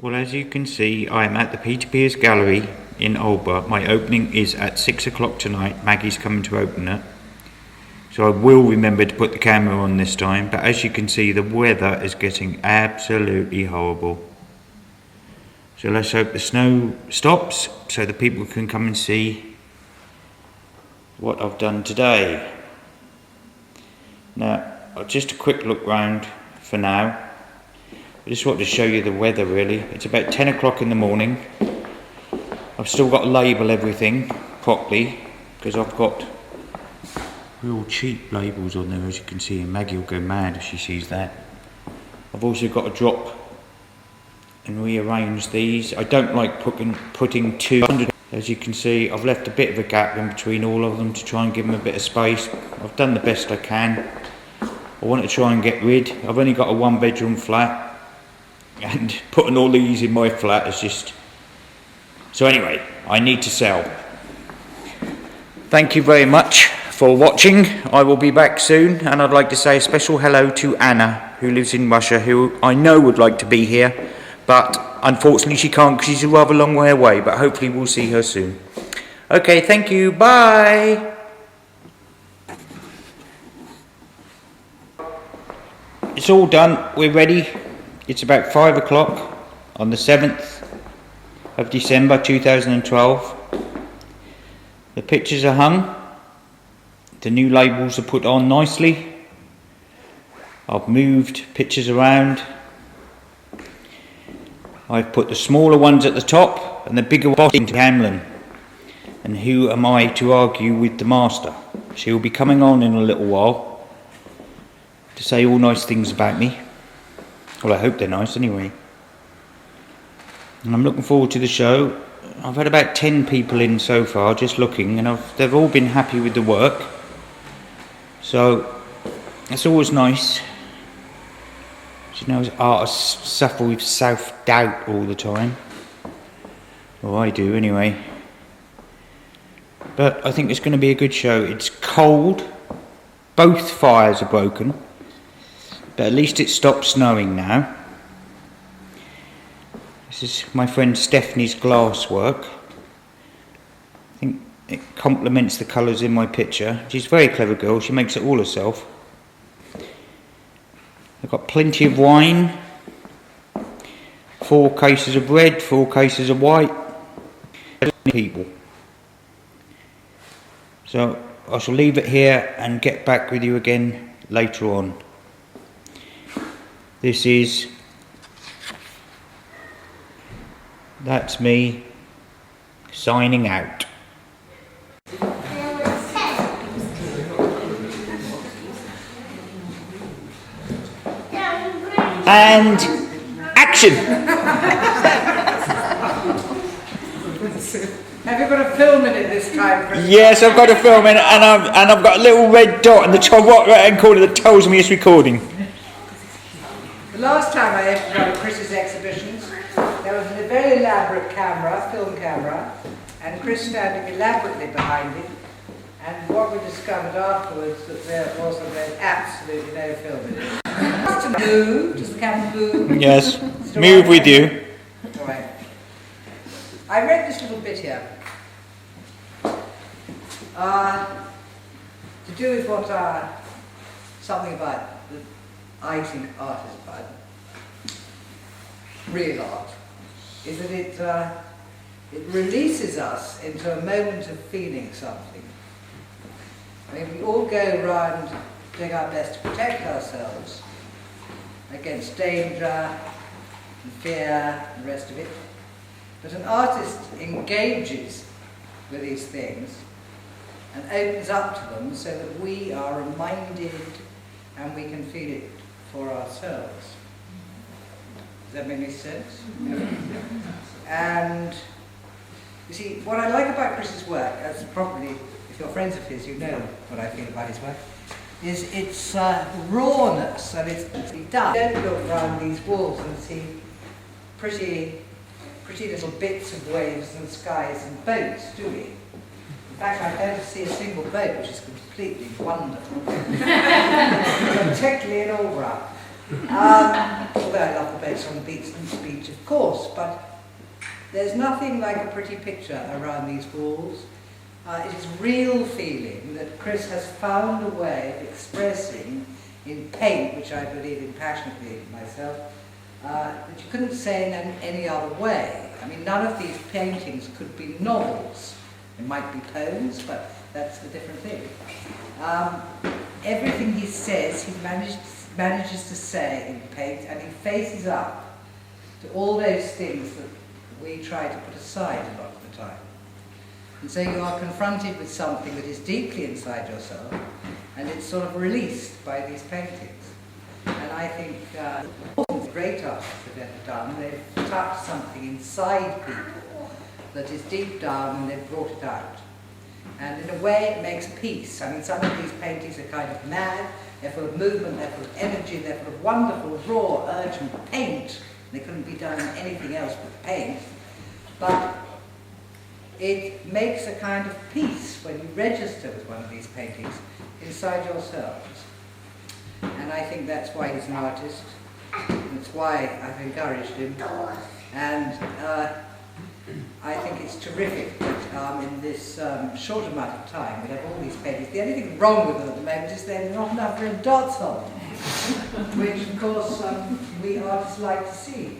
Well, as you can see, I am at the Peter Pearce Gallery in Alba. My opening is at 6 o'clock tonight. Maggie's coming to open it. So I will remember to put the camera on this time, but as you can see, the weather is getting absolutely horrible. So let's hope the snow stops so the people can come and see what I've done today. Now, just a quick look round for now. I just wanted to show you the weather really. It's about 10 o'clock in the morning. I've still got to label everything properly because I've got real cheap labels on there, as you can see, and Maggie will go mad if she sees that. I've also got to drop and rearrange these. I don't like putting 200. As you can see, I've left a bit of a gap in between all of them to try and give them a bit of space. I've done the best I can. I want to try and get rid. I've only got a 1-bedroom flat, and putting all these in my flat is just... So anyway, I need to sell. Thank you very much for watching. I will be back soon, and I'd like to say a special hello to Anna, who lives in Russia, who I know would like to be here, but unfortunately she can't because she's a rather long way away, but hopefully we'll see her soon. Okay, thank you, bye! It's all done, we're ready. It's about 5 o'clock on the 7th of December 2012. The pictures are hung. The new labels are put on nicely. I've moved pictures around. I've put the smaller ones at the top and the bigger ones into Hambling. And who am I to argue with the master? She will be coming on in a little while to say all nice things about me. Well, I hope they're nice anyway. And I'm looking forward to the show. I've had about 10 people in so far, just looking, and they've all been happy with the work. So, it's always nice. You know, artists suffer with self-doubt all the time. Well, I do anyway. But I think it's going to be a good show. It's cold. Both fires are broken. But at least it stopped snowing now. This is my friend Stephanie's glass work. I think it complements the colours in my picture. She's a very clever girl. She makes it all herself. I've got plenty of wine. 4 cases of red, 4 cases of white. People. So I shall leave it here and get back with you again later on. That's me signing out. And action! Have you got a film in it this time, Chris? Yes, I've got a film in it, and I've got a little red dot in the top right-hand corner that tells me it's recording. The last time I opened one of Chris's exhibitions, there was a very elaborate camera, film camera, and Chris standing elaborately behind it. And what we discovered afterwards that there absolutely no film in it. Does the camera move? Yes, move with you. All right. I read this little bit here. To do with what something about that I think art is about, real art, is that it releases us into a moment of feeling something. I mean, we all go around doing our best to protect ourselves against danger and fear and the rest of it. But an artist engages with these things and opens up to them so that we are reminded and we can feel it for ourselves. Does that make any sense? And you see, what I like about Chris's work, as probably if you're friends of his, you know what I feel about his work, is its rawness and its done. You don't look around these walls and see pretty little bits of waves and skies and boats, do we? In fact, I don't see a single boat, which is completely wonderful. Particularly in Aldborough. Although I love the boats on the beach, of course, but there's nothing like a pretty picture around these walls. It is real feeling that Chris has found a way of expressing in paint, which I believe in passionately myself, that you couldn't say in any other way. I mean, none of these paintings could be novels. It might be poems, but that's a different thing. Everything he says, he manages to say in paint, and he faces up to all those things that we try to put aside a lot of the time. And so you are confronted with something that is deeply inside yourself, and it's sort of released by these paintings. And I think the great artists have ever done, they've touched something inside people that is deep down, and they've brought it out. And in a way it makes peace. I mean, some of these paintings are kind of mad, they're full of movement, they're full of energy, they're full of wonderful, raw, urgent paint. They couldn't be done in anything else but paint. But it makes a kind of peace when you register with one of these paintings inside yourselves. And I think that's why he's an artist. That's why I've encouraged him. And I think it's terrific that in this short amount of time we have all these paintings. The only thing wrong with them at the moment is there are not enough red dots on them, which of course we artists like to see.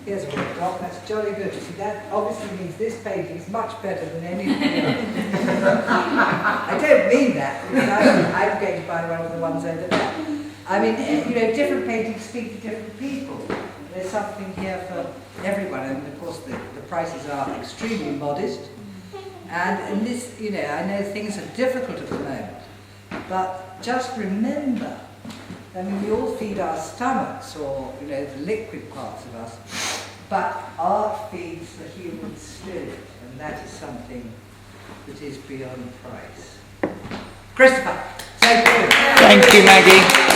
Here's a red dot, that's jolly good. You see, that obviously means this painting is much better than anything else. I don't mean that, because I'm going to buy one of the ones over there. I mean, you know, different paintings speak to different people. There's something here for everyone, and of course the prices are extremely modest. And in this, you know, I know things are difficult at the moment, but just remember, I mean, we all feed our stomachs, or, you know, the liquid parts of us, but art feeds the human spirit, and that is something that is beyond price. Christopher, thank you. Thank you, Maggie.